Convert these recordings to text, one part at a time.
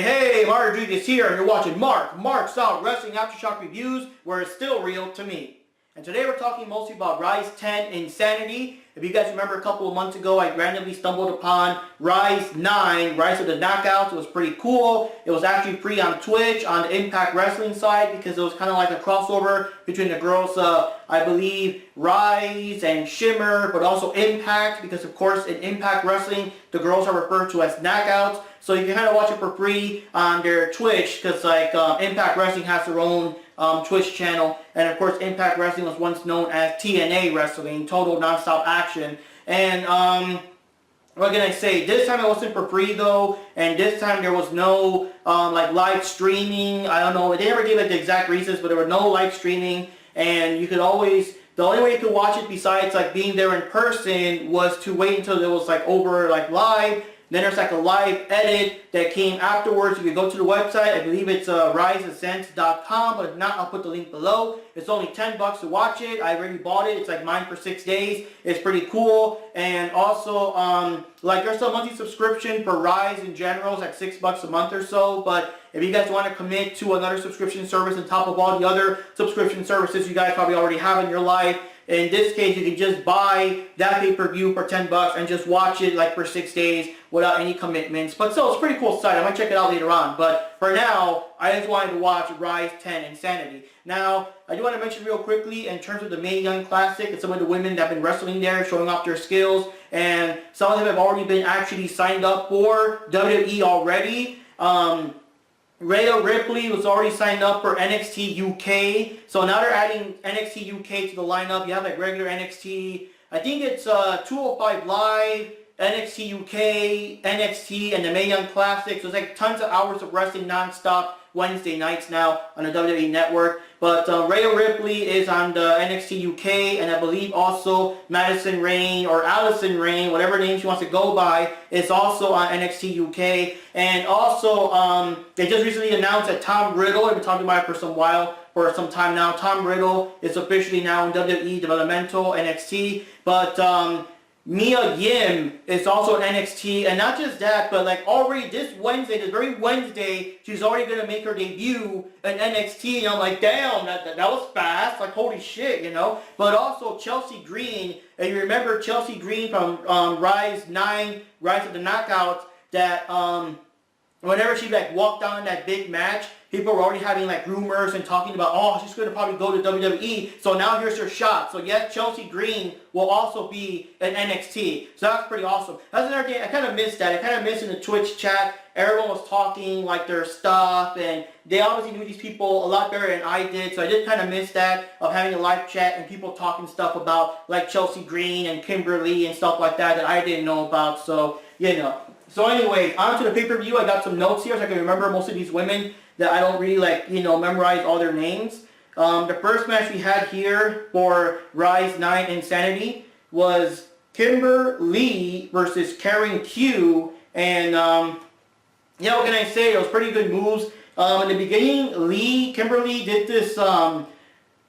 Hey, Mark Rodriguez here, and you're watching Mark's Out Wrestling Aftershock Reviews, where it's still real to me. And today we're talking mostly about Rise 10 Insanity. If you guys remember a couple of months ago, I randomly stumbled upon Rise 9, Rise of the Knockouts. It was pretty cool. It was actually free on Twitch, on the Impact Wrestling side, because it was kind of like a crossover between the girls, I believe, Rise and Shimmer, but also Impact, because of course in Impact Wrestling, the girls are referred to as Knockouts. So you can kind of watch it for free on their Twitch, because like Impact Wrestling has their own Twitch channel, and of course Impact Wrestling was once known as TNA Wrestling, Total Nonstop Action. And what can I say? This time it wasn't for free though, and this time there was no like live streaming. I don't know. They never gave it the exact reasons, but there were no live streaming, and you could always. The only way you could watch it besides like being there in person was to wait until it was like over like live. Then there's like a live edit that came afterwards. You can go to the website. I believe it's riseascent.com, but if not, I'll put the link below. It's only $10 to watch it. I already bought it. It's like mine for 6 days. It's pretty cool. And also, like there's a monthly subscription for Rise in general. It's like $6 a month or so. But if you guys want to commit to another subscription service on top of all the other subscription services you guys probably already have in your life, in this case, you can just buy that pay-per-view for $10 and just watch it like for 6 days without any commitments. But still, it's a pretty cool site. I might check it out later on. But for now, I just wanted to watch Rise 10 Insanity. Now, I do want to mention real quickly in terms of the Mae Young Classic and some of the women that have been wrestling there, showing off their skills. And some of them have already been actually signed up for WWE already. Rhea Ripley was already signed up for NXT UK. So now they're adding NXT UK to the lineup. You have like regular NXT. I think it's 205 Live, NXT UK, NXT, and the Mae Young Classic. So it's like tons of hours of wrestling non-stop Wednesday nights now on the WWE Network. But Rhea Ripley is on the NXT UK, and I believe also Madison Rain or Allison Rain, whatever name she wants to go by, is also on NXT UK. And also, they just recently announced that Tom Riddle, I've been talking about it for some time now, Tom Riddle is officially now in WWE Developmental NXT. But Nia Kim is also in NXT, and not just that, but like already this Wednesday, this very Wednesday, she's already gonna make her debut in NXT, and I'm like, damn, that was fast, like holy shit, you know. But also Chelsea Green, and you remember Chelsea Green from Rise 9, Rise of the Knockouts, that whenever she like walked down in that big match, people were already having like rumors and talking about, oh, she's going to probably go to WWE. So now here's her shot. So yes, Chelsea Green will also be in NXT. So that's pretty awesome. That's another thing. I kind of missed that. I kind of missed in the Twitch chat. Everyone was talking like their stuff, and they obviously knew these people a lot better than I did. So I did kind of miss that, of having a live chat and people talking stuff about like Chelsea Green and Kimberly and stuff like that I didn't know about. So, you know. So anyway, on to the pay-per-view. I got some notes here so I can remember most of these women that I don't really like, you know, memorize all their names. The first match we had here for Rise 9 Insanity was Kimberly versus Carrie Q. And, yeah, what can I say? It was pretty good moves. In the beginning, Kimberly did this,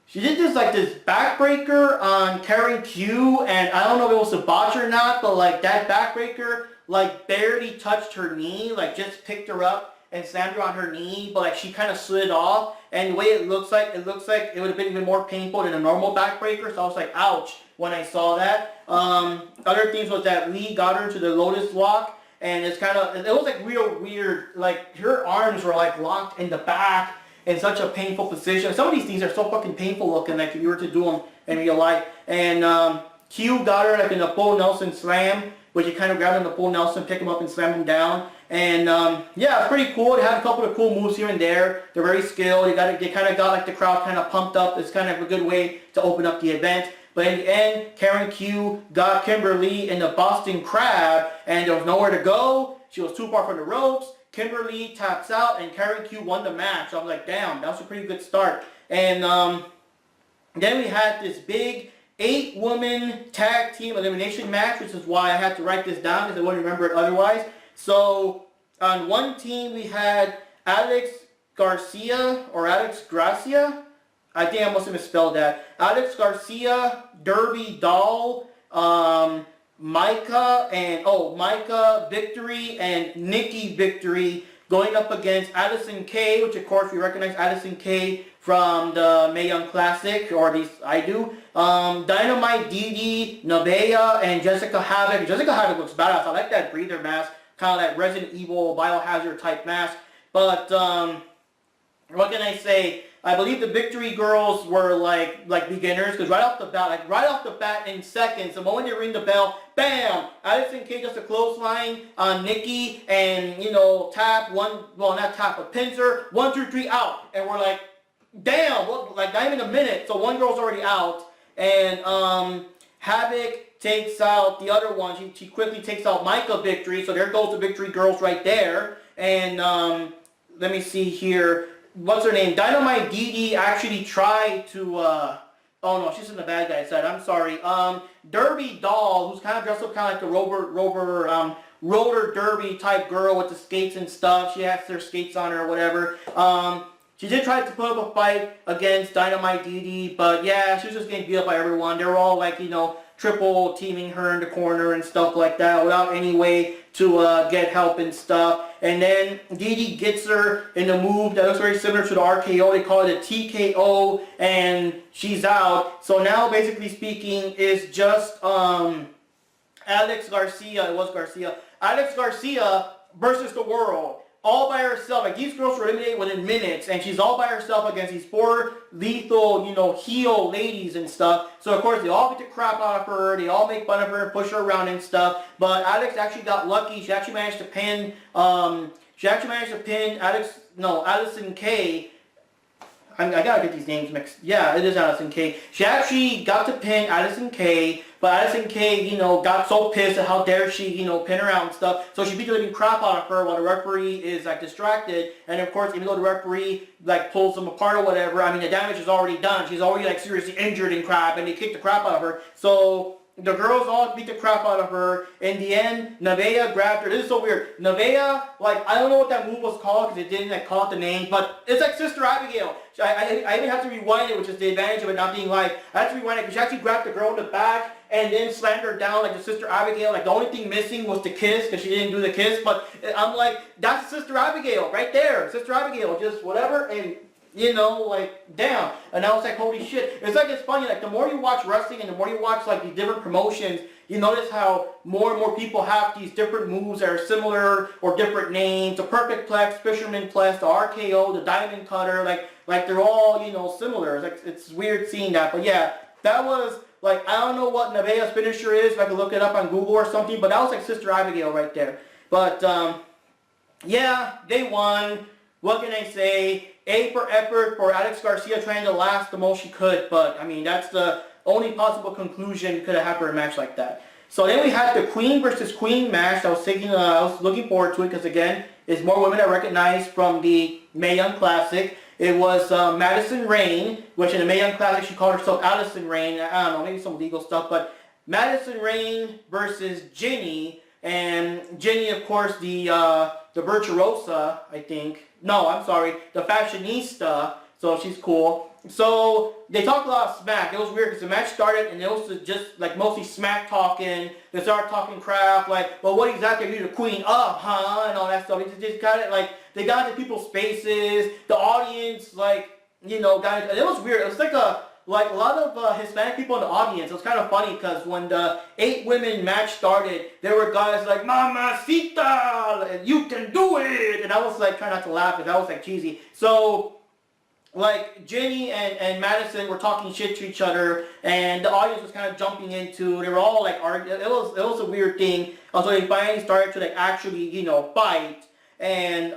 she did this, like, this backbreaker on Carrie Q. And I don't know if it was a botch or not, but, like, that backbreaker, like, barely touched her knee, like, just picked her up and slammed her on her knee, but like she kind of slid off, and the way it looks like it would have been even more painful than a normal backbreaker, so I was like, ouch, when I saw that. Other things was that Lee got her to the Lotus Lock, and it was like real weird, like her arms were like locked in the back in such a painful position. Some of these things are so fucking painful looking, like if you were to do them in real life. And Q got her like in a full Nelson slam, where you kind of grab him in the full Nelson, pick him up and slam him down. And yeah, it's pretty cool. They had a couple of cool moves here and there. They're very skilled. They kind of got like the crowd kind of pumped up. It's kind of a good way to open up the event. But in the end, Carrie Q got Kimberly in the Boston Crab, and there was nowhere to go. She was too far from the ropes. Kimberly taps out, and Carrie Q won the match. So I was like, damn, that was a pretty good start. And then we had this big 8-woman tag team elimination match, which is why I had to write this down because I wouldn't remember it otherwise. So on one team we had Alex Gracia. I think I must have misspelled that. Alex Garcia, Derby Doll, Micah Victory, and Nikki Victory going up against Addison K, which of course we recognize Addison K from the Mae Young Classic, or at least I do. Dynamite, Dee, Nevaeh, and Jessica Havoc. Jessica Havoc looks badass. I like that breather mask, kind of like Resident Evil Biohazard type mask. But what can I say? I believe the Victory Girls were like beginners, because right off the bat in seconds, the moment they ring the bell, bam! Addison K does a clothesline on Nikki, and tap one, well not tap, but pins her, 1, 2, 3 out, and we're like, damn, what, like not even a minute, so one girl's already out, and Havoc takes out the other one. She quickly takes out Micah Victory, so there goes the Victory Girls right there, and let me see here. What's her name? Dynamite Dee actually tried to, oh no, she's in the bad guy side, I'm sorry. Derby Doll, who's kind of dressed up kind of like the roller derby type girl with the skates and stuff. She has her skates on her or whatever. She did try to put up a fight against Dynamite Dee, but yeah, she was just getting beat up by everyone. They were all like, triple teaming her in the corner and stuff like that without any way to get help and stuff. And then Dee gets her in a move that looks very similar to the RKO. They call it a TKO, and she's out. So now, basically speaking, it's just Alex Garcia versus the world. All by herself. Like, these girls were eliminated within minutes, and she's all by herself against these four lethal, heel ladies and stuff. So of course they all get the crap out of her. They all make fun of her and push her around and stuff. But Alex actually got lucky. She actually managed to pin. Addison K. I gotta get these names mixed. Yeah, it is Addison K. She actually got to pin Addison K, but Addison K, got so pissed at how dare she, pin her out and stuff. So she beat the living crap out of her while the referee is like distracted. And of course, even though the referee like pulls them apart or whatever, I mean the damage is already done. She's already like seriously injured and crap, and they kick the crap out of her. So the girls all beat the crap out of her. In the end, Nevaeh grabbed her. This is so weird. Nevaeh, I don't know what that move was called because it didn't call out the name, but it's like Sister Abigail. I even have to rewind it, which is the advantage of it not being live. I had to rewind it because she actually grabbed the girl in the back and then slammed her down like the Sister Abigail. Like the only thing missing was the kiss because she didn't do the kiss. But I'm like, that's Sister Abigail right there. Sister Abigail, just whatever. And damn. And I was like, holy shit. It's funny, the more you watch wrestling and the more you watch these different promotions, you notice how more and more people have these different moves that are similar or different names. The Perfect Plex, Fisherman Plex, the RKO, the Diamond Cutter, like they're all, similar. It's weird seeing that. But yeah, that was, I don't know what Nevaeh's finisher is, if I could look it up on Google or something, but that was like Sister Abigail right there. But, yeah, they won. What can I say? A for effort for Alex Garcia trying to last the most she could, but I mean that's the only possible conclusion you could have had for a match like that. So then we had the Queen versus Queen match. I was looking forward to it because again, it's more women I recognize from the Mae Young Classic. It was Madison Rain, which in the Mae Young Classic she called herself Allison Rain. I don't know, maybe some legal stuff, but Madison Rain versus Ginny, and Ginny, of course, the virtuosa, I think. No, I'm sorry, the fashionista, so she's cool. So they talked a lot of smack. It was weird because the match started and it was just mostly smack talking. They started talking crap well, what exactly are you, the queen of, huh? And all that stuff. It just got it, they got into people's faces. The audience, got it. It was weird. It was like a lot of Hispanic people in the audience. It was kind of funny because when the 8 women match started, there were guys like, Mamacita, you can do it. And I was trying not to laugh because that was cheesy. So, Jenny and Madison were talking shit to each other, and the audience was kind of jumping into. They were all arguing. It was a weird thing. So they finally started to actually fight, and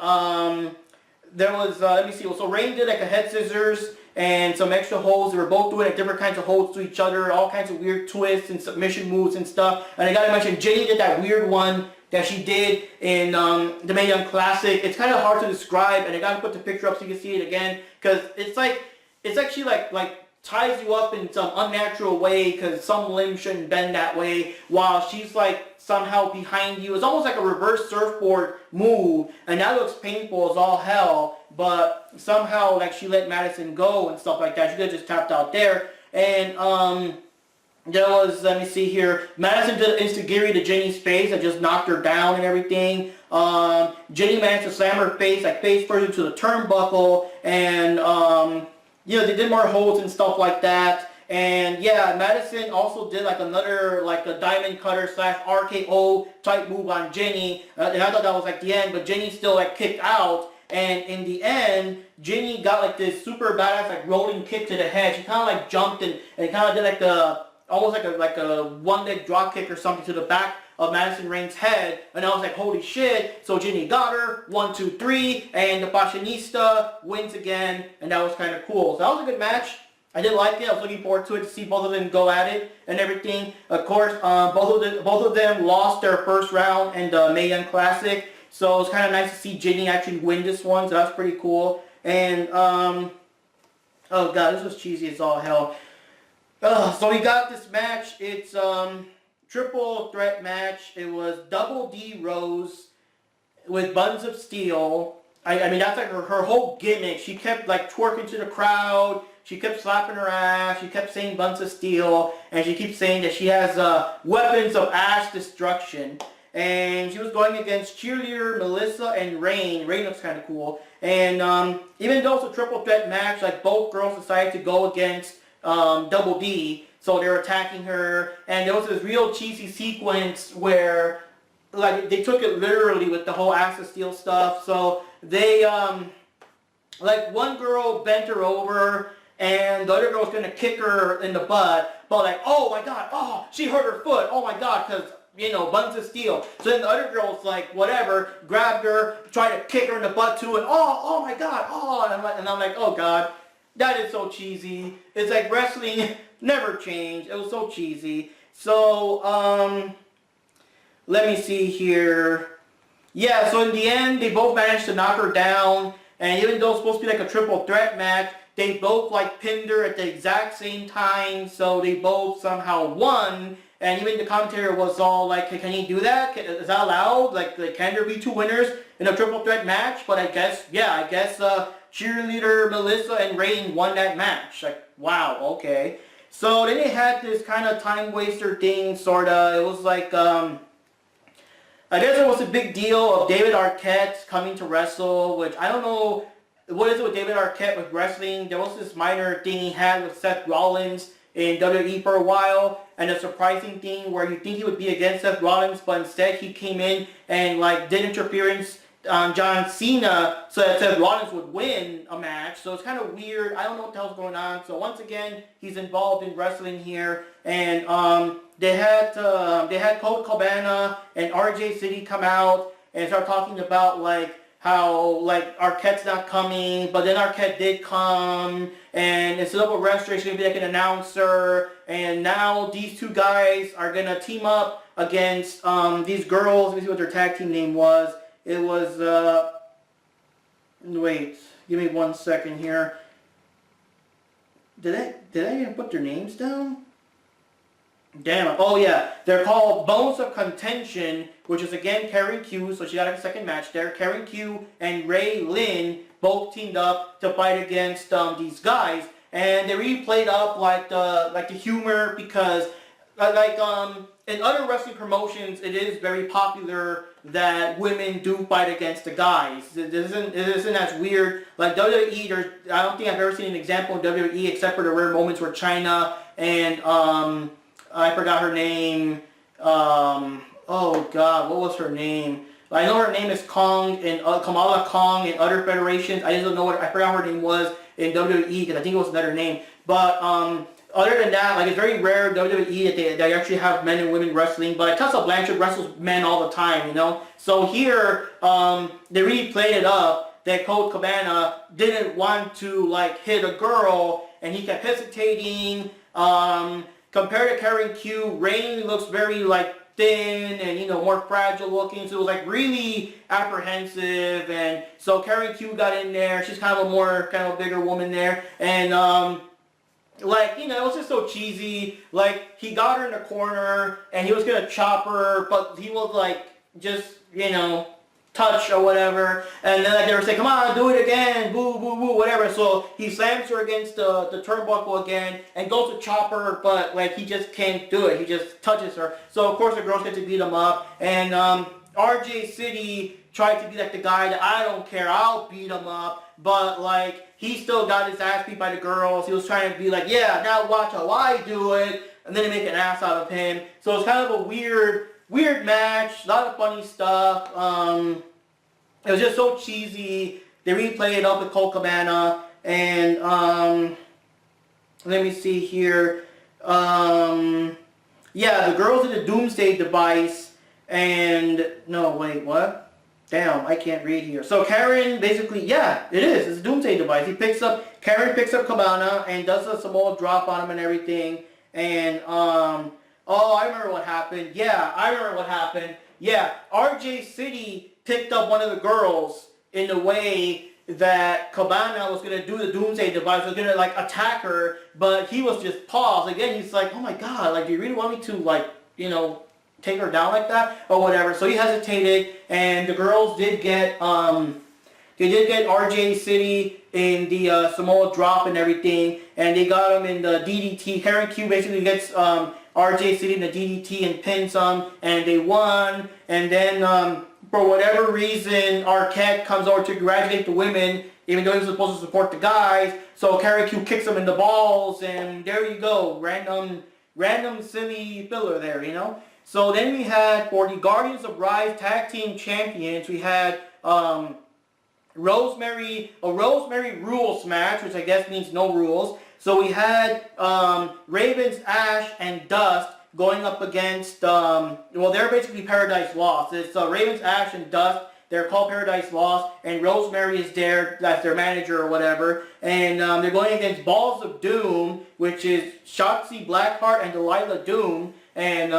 there was let me see. So Rain did a head scissors and some extra holds. They were both doing different kinds of holds to each other, all kinds of weird twists and submission moves and stuff. And I gotta mention, Jenny did that weird one that she did in the Mae Young Classic. It's kind of hard to describe, and I gotta put the picture up so you can see it again, because it's actually ties you up in some unnatural way, because some limbs shouldn't bend that way, while she's somehow behind you. It's almost like a reverse surfboard move, and that looks painful as all hell, but somehow she let Madison go and stuff like that. She could have just tapped out there. And There was, let me see here, Madison did instigiri to Jenny's face. I just knocked her down and everything. Jenny managed to slam her face, like face first into the turnbuckle. And, you know, they did more holds and stuff like that. And yeah, Madison also did like another, like a diamond cutter / RKO type move on Jenny. And I thought that was like the end, but Jenny still like kicked out. And in the end, Jenny got like this super badass like rolling kick to the head. She kind of like jumped and kind of did like almost like a one-leg drop kick or something to the back of Madison Rayne's head, and I was like, holy shit. So Jenny got her, 1, 2, 3, and the Fashionista wins again, and that was kind of cool. So that was a good match. I did like it. I was looking forward to it, to see both of them go at it and everything. Of course, both of them lost their first round in the Mae Young Classic, so it was kind of nice to see Jenny actually win this one, so that's pretty cool. And, oh god, this was cheesy as all hell. So we got this match. It's triple threat match. It was Double D Rose with Buttons of Steel. I mean, that's like her whole gimmick. She kept like twerking to the crowd. She kept slapping her ass. She kept saying Buttons of Steel. And she keeps saying that she has weapons of ass destruction. And she was going against cheerleader Melissa and Rain. Rain looks kind of cool. And even though it's a triple threat match, like both girls decided to go against Double D, so they're attacking her, and there was this real cheesy sequence where like they took it literally with the whole Axe of Steel stuff. So they like one girl bent her over and the other girl was gonna kick her in the butt, but like, oh my god, oh, she hurt her foot, oh my god, because you know, Buttons of Steel. So then the other girl was like, whatever, grabbed her, tried to kick her in the butt too, and oh my god, oh, and I'm like, oh god. That is so cheesy. It's like wrestling never changed. It was so cheesy. So, let me see here. Yeah, so in the end, they both managed to knock her down. And even though it's supposed to be like a triple threat match, they both like pinned her at the exact same time. So they both somehow won. And even the commentator was all like, hey, can he do that? Is that allowed? Like, can there be two winners in a triple threat match? But I guess, yeah, I guess, cheerleader Melissa and Rain won that match. Like, wow, okay. So then they had this kind of time waster thing, sorta. It was like, I guess it was a big deal of David Arquette coming to wrestle, which I don't know, what is it with David Arquette with wrestling? There was this minor thing he had with Seth Rollins in WWE for a while, and a surprising thing where you think he would be against Seth Rollins, but instead he came in and like did interference on John Cena so that Seth Rollins would win a match. So it's kind of weird. I don't know what the hell's going on. So once again, he's involved in wrestling here, and they had Colt Cabana and RJ City come out and start talking about like how like Arquette's not coming, but then Arquette did come, and instead of a wrestler, he's gonna be like an announcer. And now these two guys are gonna team up against these girls. Let me see what their tag team name was. It was, wait, give me 1 second here. Did I even put their names down? Damn it. Oh yeah, they're called Bones of Contention, which is again Carrie Q, so she got a second match there. Carrie Q and Ray Ling both teamed up to fight against these guys, and they really played up like the humor, because in other wrestling promotions, it is very popular that women do fight against the guys. It isn't as weird. Like WWE, I don't think I've ever seen an example in WWE except for the rare moments where Chyna and I forgot her name. Oh god, what was her name? I know her name is Kong and Kamala Kong in other federations. I just don't know what I forgot her name was in WWE because I think it was another name. But other than that, like it's very rare WWE that they actually have men and women wrestling. But Tessa Blanchard wrestles men all the time, you know. So here, they really played it up that Colt Cabana didn't want to like hit a girl, and he kept hesitating. Compared to Carrie Q, Rain looks very like thin and, you know, more fragile looking, so it was like really apprehensive. And so Carrie Q got in there. She's kind of a bigger woman there, and like, you know, it was just so cheesy. Like, he got her in the corner and he was gonna chop her, but he was like just, you know, touch or whatever, and then like they were saying, come on, do it again, boo, boo, boo, whatever. So he slams her against the turnbuckle again and goes to chop her, but like he just can't do it. He just touches her. So of course the girls get to beat him up, and RJ City tried to be like the guy that I don't care, I'll beat him up, but like he still got his ass beat by the girls. He was trying to be like, yeah, now watch how I do it, and then they make an ass out of him. So it's kind of a weird match, a lot of funny stuff. It was just so cheesy. They replayed it up with Colt Cabana, and let me see here. Yeah, the girls in the Doomsday device, and no, wait, what? Damn, I can't read here. So Karen basically, yeah, it is. It's a Doomsday device. Karen picks up Cabana and does a Samoa drop on him and everything, and oh, I remember what happened. Yeah, I remember what happened. Yeah, RJ City picked up one of the girls in the way that Cabana was going to do the Doomsday device, was going to like attack her, but he was just paused. Again, he's like, oh my god, like, do you really want me to, like, you know, take her down like that or whatever? So he hesitated, and the girls did get RJ City in the Samoa drop and everything, and they got him in the DDT. Carrie Q basically gets RJ City in the DDT and pins him, and they won. And then for whatever reason, Arquette comes over to congratulate the women, even though he was supposed to support the guys. So Carrie Q kicks him in the balls, and there you go, random silly filler there, you know. So then we had, for the Guardians of Rise Tag Team Champions, we had a Rosemary rules match, which I guess means no rules. So we had Ravens, Ash, and Dust going up against, well, they're basically Paradise Lost. It's Ravens, Ash, and Dust. They're called Paradise Lost, and Rosemary is there, that's their manager or whatever. And they're going against Balls of Doom, which is Shotzi Blackheart and Delilah Doom. And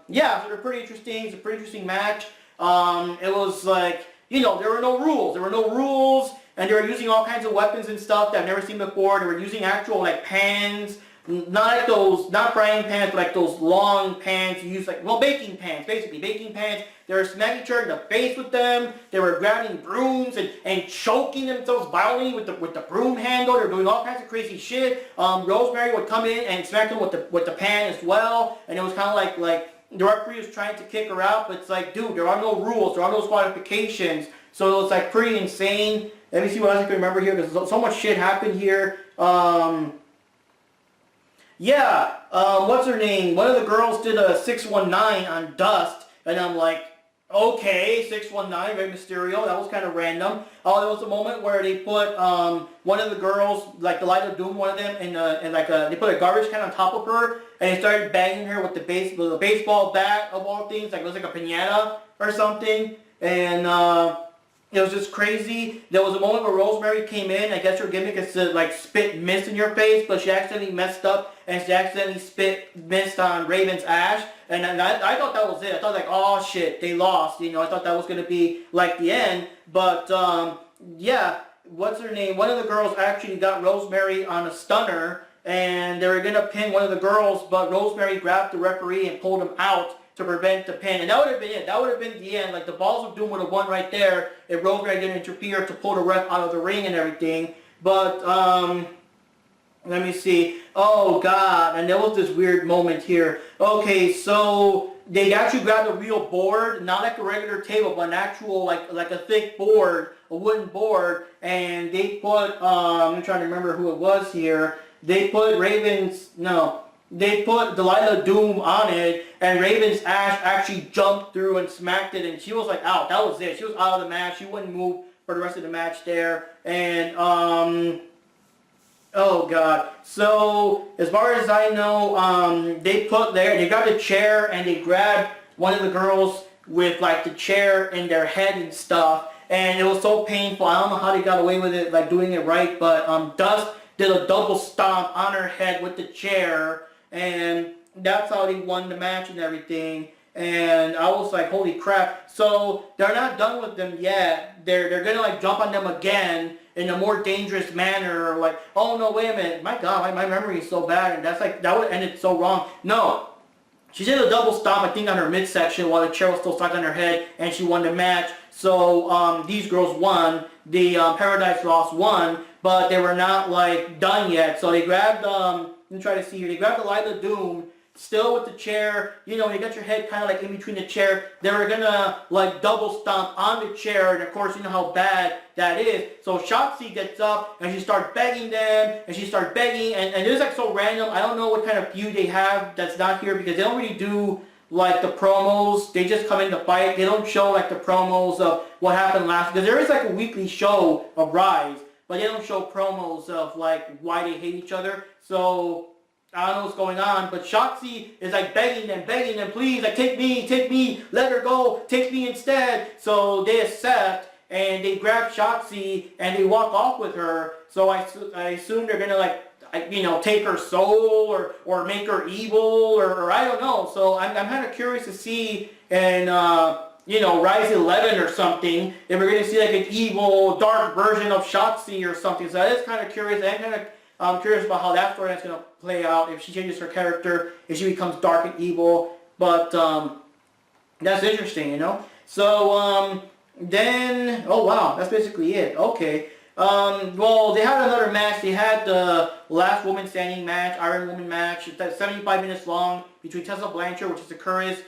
yeah, so they're pretty interesting. It's a pretty interesting match. It was like, you know, there were no rules. There were no rules, and they were using all kinds of weapons and stuff that I've never seen before. They were using actual like pans, not like those, not frying pans, but like those long pans you use, like, well, baking pans, basically, baking pans. They were smacking each other in the face with them. They were grabbing brooms and choking themselves violently with the broom handle. They were doing all kinds of crazy shit. Rosemary would come in and smack them with the pan as well, and it was kind of like the referee was trying to kick her out, but it's like, dude, there are no rules, there are no qualifications, so it was like pretty insane. Let me see what else I can remember here, because so much shit happened here. Yeah, what's her name? One of the girls did a 619 on Dust, and I'm like, okay, 619, Rey Mysterio, that was kind of random. There was a moment where they put one of the girls, like the Light of Doom, one of them, in like they put a garbage can on top of her, and they started banging her with the baseball bat of all things, like it was like a piñata or something, and it was just crazy. There was a moment where Rosemary came in. I guess her gimmick is to like spit mist in your face, but she accidentally messed up and she accidentally spit mist on Raven's Ash. And I thought that was it. I thought like, oh shit, they lost. You know, I thought that was gonna be like the end. But yeah, what's her name? One of the girls actually got Rosemary on a stunner, and they were gonna pin one of the girls, but Rosemary grabbed the referee and pulled him out to prevent the pin, and that would have been it. That would have been the end. Like the Balls of Doom would have won right there if Rosemary didn't interfere to pull the ref out of the ring and everything. But let me see. Oh god, and there was this weird moment here. Okay, so they actually grabbed a real board, not like a regular table, but an actual like a thick board, a wooden board, and they put I'm trying to remember who it was here. They put They put Delilah Doom on it, and Raven's Ash actually jumped through and smacked it, and she was like out. That was it. She was out of the match. She wouldn't move for the rest of the match there. And oh god. So as far as I know, they got the chair and they grabbed one of the girls with like the chair in their head and stuff, and it was so painful. I don't know how they got away with it, like doing it right, but Dust did a double stomp on her head with the chair. And that's how they won the match and everything. And I was like, holy crap. So they're not done with them yet. They're gonna like jump on them again in a more dangerous manner. Like, oh no, wait a minute. My god, my memory is so bad, and that's like, that would have ended so wrong. No. She did a double stomp, I think, on her midsection while the chair was still stuck on her head, and she won the match. So these girls won. The Paradise Lost won, but they were not like done yet. So they grabbed, let me try to see here. They grabbed Delilah Doom, still with the chair. You know, you got your head kind of like in between the chair. They were gonna like double stomp on the chair, and of course you know how bad that is. So Shotzi gets up and she starts begging them, and she starts begging, and it is like so random. I don't know what kind of feud they have that's not here, because they don't really do like the promos. They just come in to fight. They don't show like the promos of what happened last, because there is like a weekly show of Rise, but they don't show promos of like why they hate each other. So I don't know what's going on, but Shotzi is like begging them, please, like take me, let her go, take me instead. So they accept, and they grab Shotzi and they walk off with her. So I assume they're gonna like, you know, take her soul or make her evil or I don't know. So I'm kind of curious to see in you know, Rise 11 or something, if we're going to see like an evil, dark version of Shotzi or something. So that is kind of curious. I'm kind of curious about how that storyline is going to play out, if she changes her character, if she becomes dark and evil. But that's interesting, you know. So then, oh wow, that's basically it. Okay. Well, they had another match. They had the last woman standing match, Iron Woman match. That's 75 minutes long between Tessa Blanchard, which is the current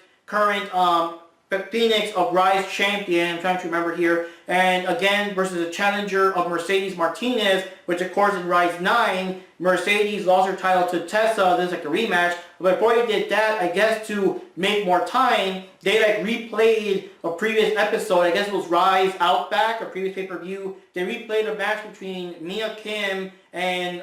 Phoenix of Rise champion, I'm trying to remember here, and again versus a challenger of Mercedes Martinez, which of course in Rise 9, Mercedes lost her title to Tessa. This is like a rematch. But before they did that, I guess to make more time, they like replayed a previous episode. I guess it was Rise Outback, a previous pay-per-view. They replayed a match between Nia Kim and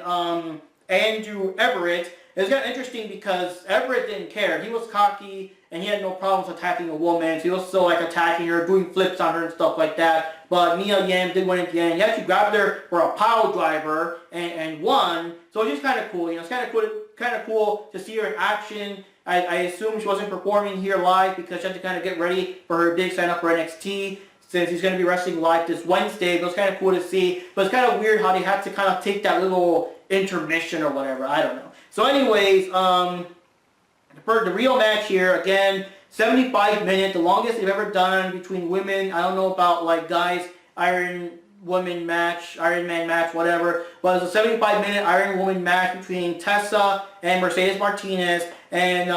Andrew Everett. It was kind of interesting because Everett didn't care. He was cocky and he had no problems attacking a woman. So he was still like attacking her, doing flips on her and stuff like that. But Nia Kim did win at the end. He actually grabbed her for a pile driver and won. So it's just kind of cool. You know, it's kind of cool to see her in action. I assume she wasn't performing here live because she had to kind of get ready for her big sign up for NXT, since he's going to be wrestling live this Wednesday. But it's kind of cool to see. But it's kind of weird how they had to kind of take that little intermission or whatever. I don't know. So anyways, for the real match here, again, 75 minutes, the longest they've ever done between women. I don't know about like guys, Iron Man match, whatever. But it was a 75-minute Iron Woman match between Tessa and Mercedes Martinez. And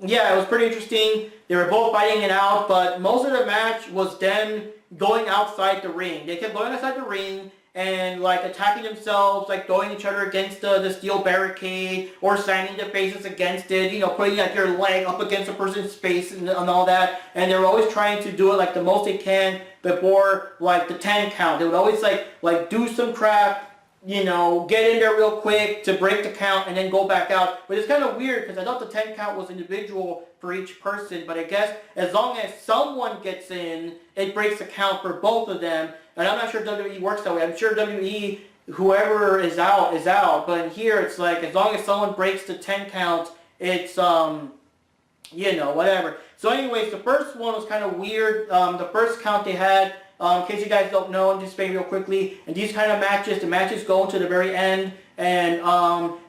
yeah, it was pretty interesting. They were both fighting it out, but most of the match was them going outside the ring. They kept going outside the ring and like attacking themselves, like throwing each other against the steel barricade or slamming their faces against it, you know, putting like your leg up against a person's face and all that. And they were always trying to do it like the most they can before like the 10 count. They would always like do some crap, you know, get in there real quick to break the count and then go back out. But it's kind of weird because I thought the 10 count was individual for each person, but I guess as long as someone gets in, it breaks the count for both of them. And I'm not sure WWE works that way. I'm sure WWE, whoever is out, is out. But in here, it's like, as long as someone breaks the 10 count, it's, you know, whatever. So anyways, the first one was kind of weird. The first count they had, in case you guys don't know, I'm just saying real quickly, and these kind of matches, the matches go to the very end, and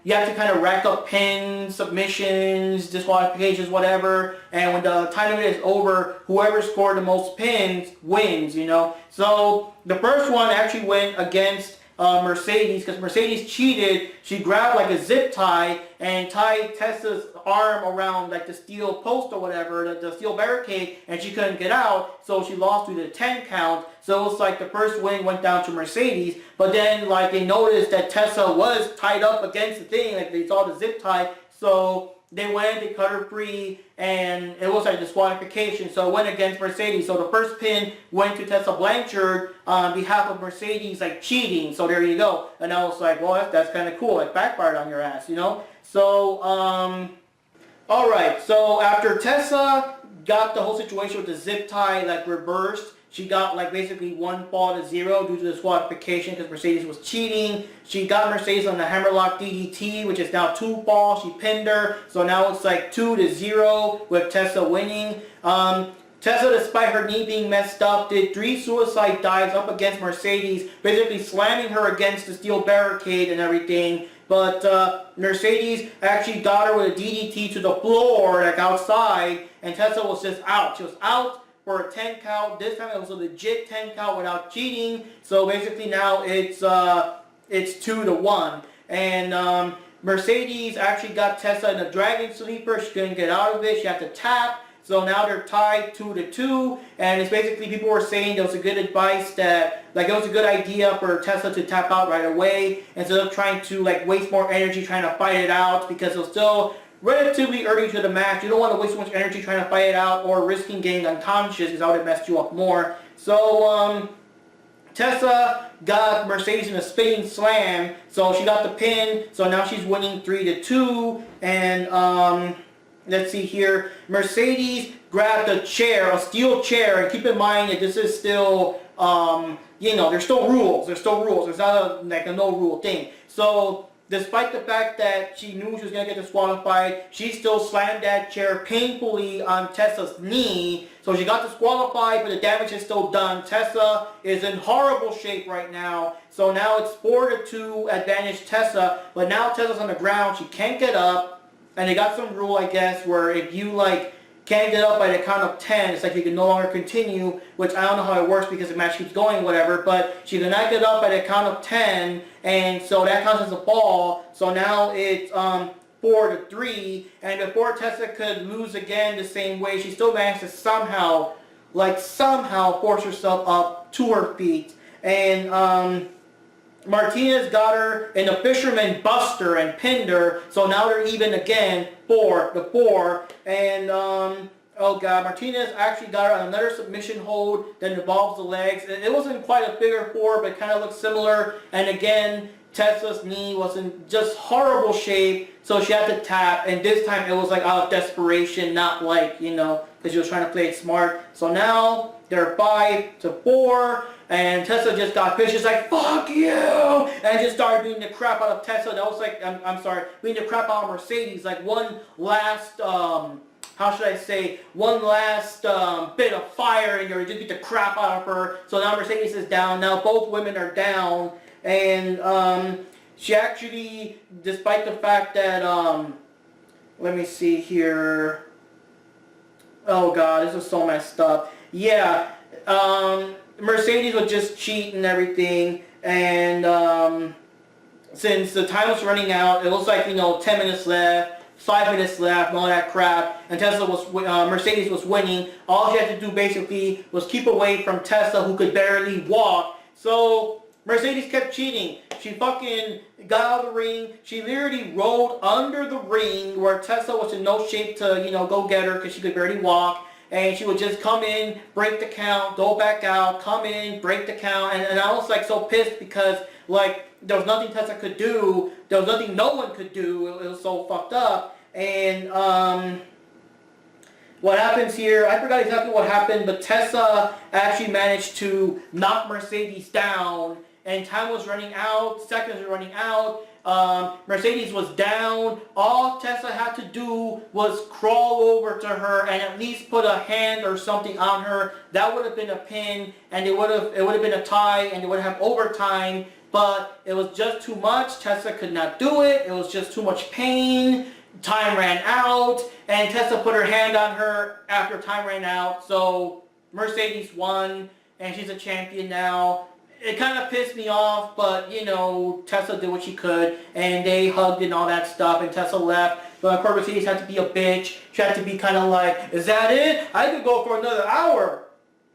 you have to kind of rack up pins, submissions, disqualifications, whatever, and when the time limit is over, whoever scored the most pins wins, you know. So the first one actually went against Mercedes, because Mercedes cheated. She grabbed like a zip tie and tied Tessa's arm around like the steel post or whatever, the steel barricade, and she couldn't get out, so she lost to the 10 count. So it was like the first win went down to Mercedes, but then like they noticed that Tessa was tied up against the thing, like they saw the zip tie, so they went, they cut her free, and it was like disqualification, so it went against Mercedes. So the first pin went to Tessa Blanchard on behalf of Mercedes, like cheating. So there you go. And I was like, well, that's kind of cool. It backfired on your ass, you know? So, alright, so after Tessa got the whole situation with the zip tie, like reversed, she got like basically 1 fall to 0 due to disqualification because Mercedes was cheating. She got Mercedes on the hammerlock DDT, which is now 2 falls. She pinned her, so now it's like 2 to 0 with Tessa winning. Tessa, despite her knee being messed up, did 3 suicide dives up against Mercedes, basically slamming her against the steel barricade and everything. But Mercedes actually got her with a DDT to the floor, like outside, and Tessa was just out. She was out for a 10 count. This time it was a legit 10 count without cheating. So basically now it's 2-1. And Mercedes actually got Tessa in a dragon sleeper. She couldn't get out of it. She had to tap. So now they're tied 2-2, and it's basically people were saying there was a good advice that, like, it was a good idea for Tessa to tap out right away instead of trying to, like, waste more energy trying to fight it out, because it was still relatively early to the match. You don't want to waste so much energy trying to fight it out or risking getting unconscious, because that would have messed you up more. So, Tessa got Mercedes in a spinning slam, so she got the pin, so now she's winning 3-2, and, let's see here. Mercedes grabbed a chair, a steel chair, and keep in mind that this is still, you know, there's still rules. There's still rules. It's not like a no-rule thing. So, despite the fact that she knew she was going to get disqualified, she still slammed that chair painfully on Tessa's knee. So she got disqualified, but the damage is still done. Tessa is in horrible shape right now. So now it's 4-2 advantage Tessa. But now Tessa's on the ground. She can't get up. And they got some rule, I guess, where if you, like, can't get up by the count of 10, it's like you can no longer continue, which I don't know how it works because the match keeps going, whatever, but she did not get up by the count of 10, and so that counts as a fall. So now it's 4-3, and before Tessa could lose again the same way, she still managed to somehow force herself up to her feet. And Martinez got her in the Fisherman Buster and pinned her, so now they're even again, 4-4. And, oh god, Martinez actually got her on another submission hold that involves the legs. It wasn't quite a figure 4, but it kind of looked similar. And again, Tessa's knee was in just horrible shape, so she had to tap. And this time it was like out of desperation, not like, you know, because she was trying to play it smart. So now they're 5-4. And Tessa just got pissed. She's like, fuck you! And just started beating the crap out of Tessa. That was like, I'm sorry, beating the crap out of Mercedes. Like one last, how should I say, one last bit of fire in her. Just beat the crap out of her. So now Mercedes is down. Now both women are down. And she actually, despite the fact that, let me see here. Oh god, this is so messed up. Yeah, Mercedes would just cheat and everything, and since the time was running out, it was like, you know, 10 minutes left, 5 minutes left, and all that crap, and Mercedes was winning. All she had to do basically was keep away from Tessa, who could barely walk. So Mercedes kept cheating. She fucking got out of the ring. She literally rolled under the ring where Tessa was in no shape to, you know, go get her because she could barely walk. And she would just come in, break the count, go back out, come in, break the count. And I was like so pissed because, like, there was nothing Tessa could do. There was nothing no one could do. It was so fucked up. And what happens here, I forgot exactly what happened, but Tessa actually managed to knock Mercedes down. And time was running out, seconds were running out. Mercedes was down. All Tessa had to do was crawl over to her and at least put a hand or something on her. That would have been a pin, and it would have been a tie, and it would have overtime. But it was just too much. Tessa could not do it. It was just too much pain. Time ran out, and Tessa put her hand on her after time ran out. So Mercedes won, and she's a champion now. It kind of pissed me off, but, you know, Tessa did what she could, and they hugged and all that stuff, and Tessa left. But of course, Mercedes had to be a bitch. She had to be kind of like, is that it? I could go for another hour.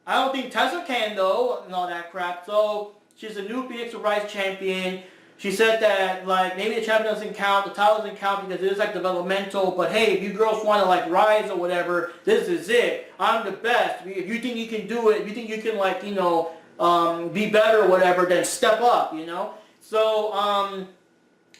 I don't think Tessa can, though, and all that crap. So she's a new Phoenix Rise champion. She said that, like, maybe the champion doesn't count, the title doesn't count because it is, like, developmental, but hey, if you girls want to, like, rise or whatever, this is it. I'm the best. If you think you can do it, if you think you can, like, you know, be better or whatever, then step up, you know? So, out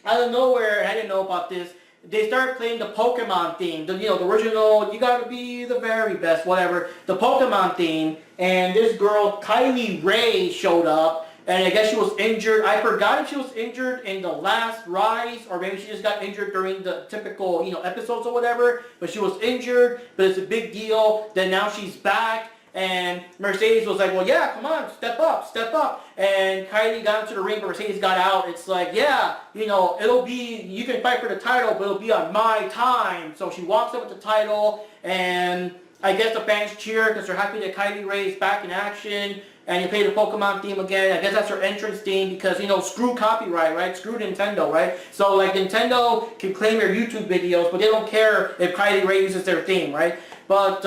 of nowhere, and I didn't know about this, they started playing the Pokemon theme, the original, you gotta be the very best, whatever, the Pokemon theme, and this girl, Kylie Ray, showed up, and I guess she was injured. I forgot if she was injured in the last Rise, or maybe she just got injured during the typical, episodes or whatever, but she was injured, but it's a big deal, then now she's back. And Mercedes was like, well, yeah, come on, step up, step up. And Kylie got into the ring, but Mercedes got out. It's like, yeah, it'll be, you can fight for the title, but it'll be on my time. So she walks up with the title, and I guess the fans cheer because they're happy that Kylie Ray is back in action. And you play the Pokemon theme again. I guess that's her entrance theme because, you know, screw copyright, right? Screw Nintendo, right? So, like, Nintendo can claim your YouTube videos, but they don't care if Kylie Ray uses their theme, right? But,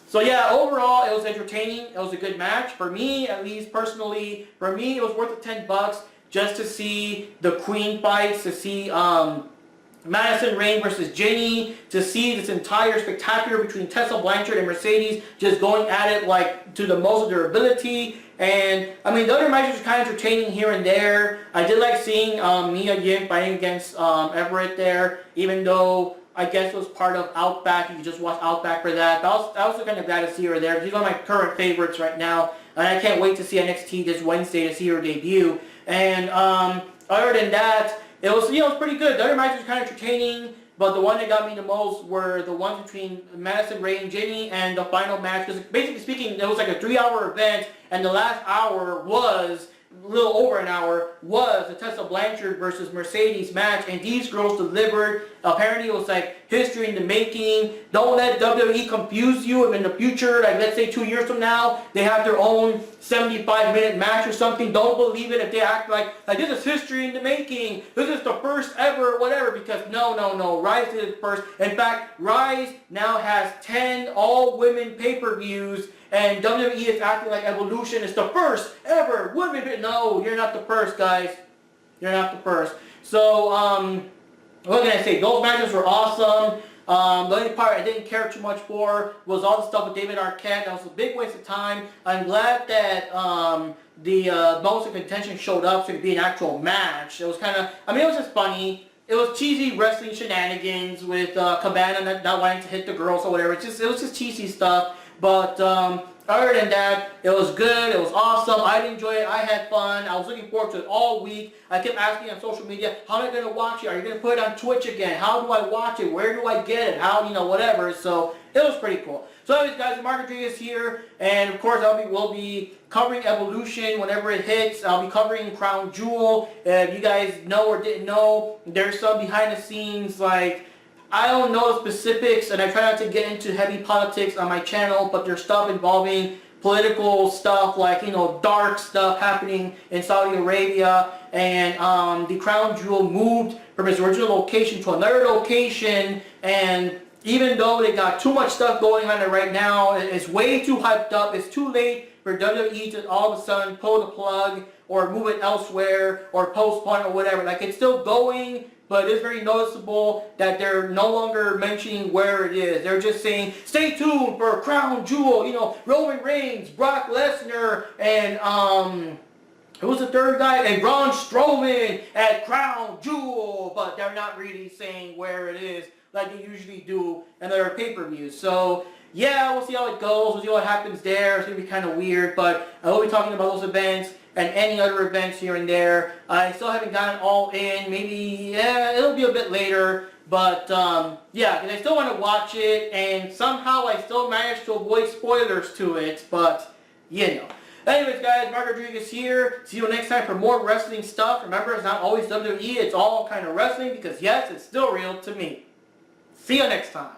so yeah, overall, it was entertaining. It was a good match. For me, at least, personally, for me, it was worth the $10 just to see the Queen fights, to see, Madison Rain versus Jenny, to see this entire spectacular between Tessa, Blanchard, and Mercedes just going at it like to the most of their ability. And I mean, the other matches were kind of entertaining here and there. I did like seeing Nia Kim fighting against Everett there, even though I guess it was part of Outback. You can just watch Outback for that. But I was kind of glad to see her there. She's one of my current favorites right now, and I can't wait to see NXT this Wednesday to see her debut. And other than that, it was, you know, it was pretty good. The other matches were kind of entertaining, but the one that got me the most were the ones between Madison, Ray, and Jenny, and the final match. Because basically speaking, it was like a 3-hour event, and the last hour was, a little over an hour, was the Tessa Blanchard versus Mercedes match, and these girls delivered. Apparently it was like history in the making. Don't let WWE confuse you if in the future, like let's say 2 years from now, they have their own 75-minute match or something. Don't believe it if they act like this is history in the making. This is the first ever, whatever, because no. Rise did it first. In fact, Rise now has 10 all-women pay-per-views, and WWE is acting like Evolution is the first ever women. No, you're not the first, guys. You're not the first. So, what can I say? Those matches were awesome. The only part I didn't care too much for was all the stuff with David Arquette. That was a big waste of time. I'm glad that the most of contention showed up so it could be an actual match. It was kind of, I mean, it was just funny. It was cheesy wrestling shenanigans with Cabana not wanting to hit the girls or whatever. It was just cheesy stuff. But other than that, it was good. It was awesome. I enjoyed it. I had fun. I was looking forward to it all week. I kept asking on social media, how am I going to watch it? Are you going to put it on Twitch again? How do I watch it? Where do I get it? How, you know, whatever. So it was pretty cool. So anyways, guys, Mark Rodriguez here. And of course, we'll be covering Evolution whenever it hits. I'll be covering Crown Jewel. If you guys know or didn't know, there's some behind the scenes, like, I don't know the specifics, and I try not to get into heavy politics on my channel, but there's stuff involving political stuff, like, you know, dark stuff happening in Saudi Arabia, and the Crown Jewel moved from its original location to another location, and even though they got too much stuff going on there right now, it's way too hyped up, it's too late for WWE to all of a sudden pull the plug, or move it elsewhere, or postpone or whatever. Like, it's still going, but it's very noticeable that they're no longer mentioning where it is. They're just saying, stay tuned for Crown Jewel, you know, Roman Reigns, Brock Lesnar, and, who was the third guy? And Braun Strowman at Crown Jewel, but they're not really saying where it is like they usually do in their pay-per-views. So, yeah, we'll see how it goes. We'll see what happens there. It's going to be kind of weird, but I will be talking about those events and any other events here and there. I still haven't gotten all in. Maybe, yeah, it'll be a bit later. But, yeah, because I still want to watch it, and somehow I still managed to avoid spoilers to it, but, you know. Anyways, guys, Mark Rodriguez here. See you next time for more wrestling stuff. Remember, it's not always WWE. It's all kind of wrestling because, yes, it's still real to me. See you next time.